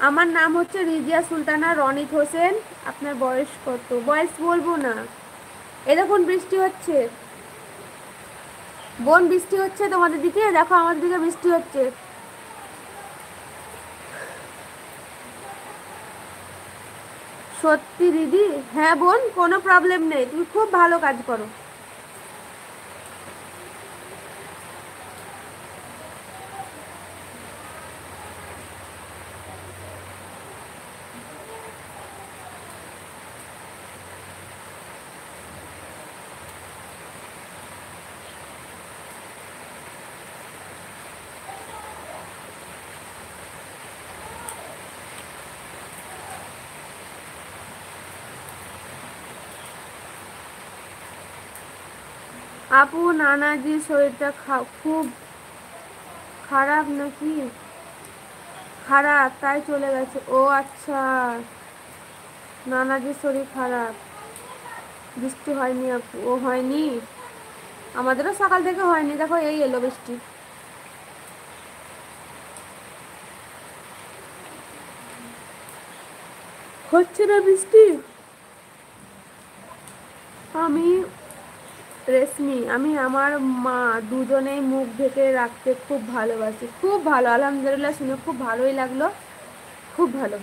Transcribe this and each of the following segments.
আমার নাম হচ্ছে রিজিয়া সুলতানা রনিত হোসেন। আপনার বয়স কত? বয়স বলবো না। এ দেখুন বৃষ্টি হচ্ছে, বোন বৃষ্টি হচ্ছে তোমাদের দিকে, দেখো আমাদের দিকে বৃষ্টি হচ্ছে। সত্যি দিদি? হ্যাঁ বোন, কোনো প্রবলেম নেই, তুমি খুব ভালো কাজ করো। আপু নানাজির শরীরটা খুব খারাপ নাকি? খারাপ তাই চলে গেছে? ও আচ্ছা, নানাজির শরীর খারাপ। বৃষ্টি হয়নি আপু? ও হয়নি, আমাদেরও সকাল থেকে হয়নি, দেখো এই এলো বৃষ্টি। হচ্ছে না বৃষ্টি? আমি রেশমি, আমি আমার মা দুজনেই মুখ ঢেকে রাখতে খুব ভালোবাসি। খুব ভালো, আলহামদুলিল্লাহ, শুনে খুব ভালোই লাগলো। খুব ভালো।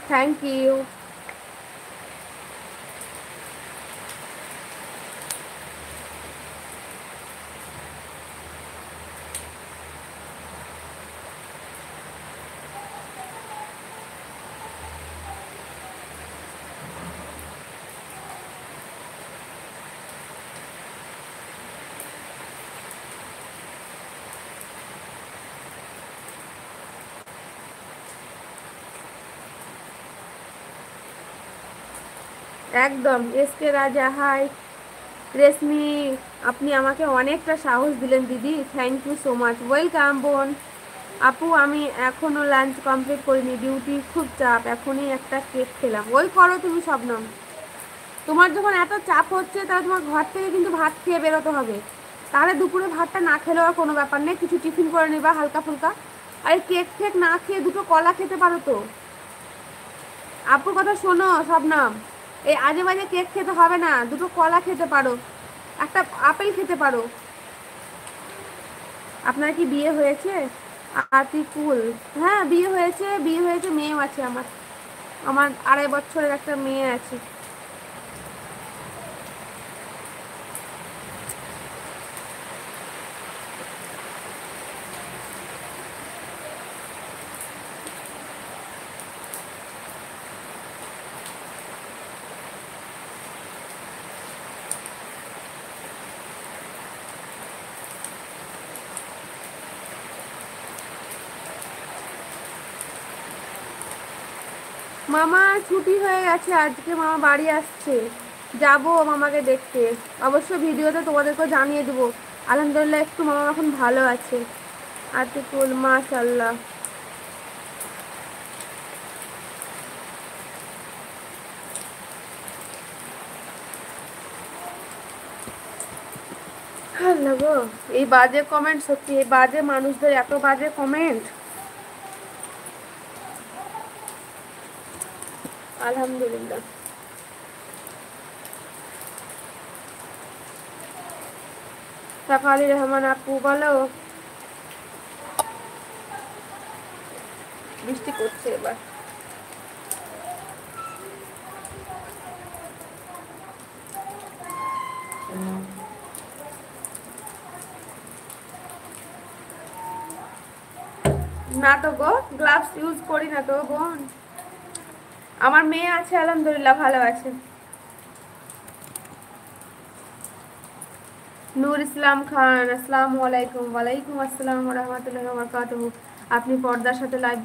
Thank you. একদম এসকে রাজা, হাই। রেশমি, আপনি আমাকে অনেকটা সাহস দিলেন দিদি, thank you so much, welcome বোন। আপু আমি এখনো লাঞ্চ কমপ্লিট করিনি, ডিউটি খুব চাপ, এখনই একটা কেক খেলাম। ওই করো তুমি শবনম, তোমার যখন এত চাপ হচ্ছে তাহলে তোমার ঘর থেকে কিন্তু ভাত খেয়ে বেরোতে হবে। তাহলে দুপুরে ভাতটা না খেলেও আর কোনো ব্যাপার নেই, কিছু টিফিন করে নিবা হালকা ফুলকা। আর কেক ফেক না খেয়ে দুটো কলা খেতে পারো তো। আপুর কথা শোনো শবনম, এই আজে বাজে কেক খেতে হবে না, দুটো কলা খেতে পারো, একটা আপেল খেতে পারো। আপনার কি বিয়ে হয়েছে? আতিকুল, হ্যাঁ বিয়ে হয়েছে, বিয়ে হয়েছে, মেয়েও আছে আমার। আমার 2.5 বছরের একটা মেয়ে আছে। মামা ছুটি হয়ে গেছে, আজকে মামা বাড়ি আসছে, যাবো মামাকে দেখতে। অবশ্য ভিডিওতে তোমাদেরকেও জানিয়ে দেবো। আলহামদুলিল্লাহ একটু মামা এখন ভালো আছে। আতিকুল, মাশাল্লাহ। আল্লাহ গো, এই বাজে কমেন্ট, সত্যি এই বাজে মানুষদের এত বাজে কমেন্ট। আলহামদুলিল্লাহ। সাফালি রহমান আপু বলো। বৃষ্টি করছে এবার। না তো গো, গ্লাভস ইউজ করি না তো বোন। আমার মেয়ে আছে, আলহামদুলিল্লাহ ভালো আছে। নূর ইসলাম খান, আসসালামু আলাইকুম। ওয়ালাইকুম আসসালাম ওয়া রাহমাতুল্লাহি ওয়া বারাকাতুহু। আপনি পর্দার সাথে লাইভ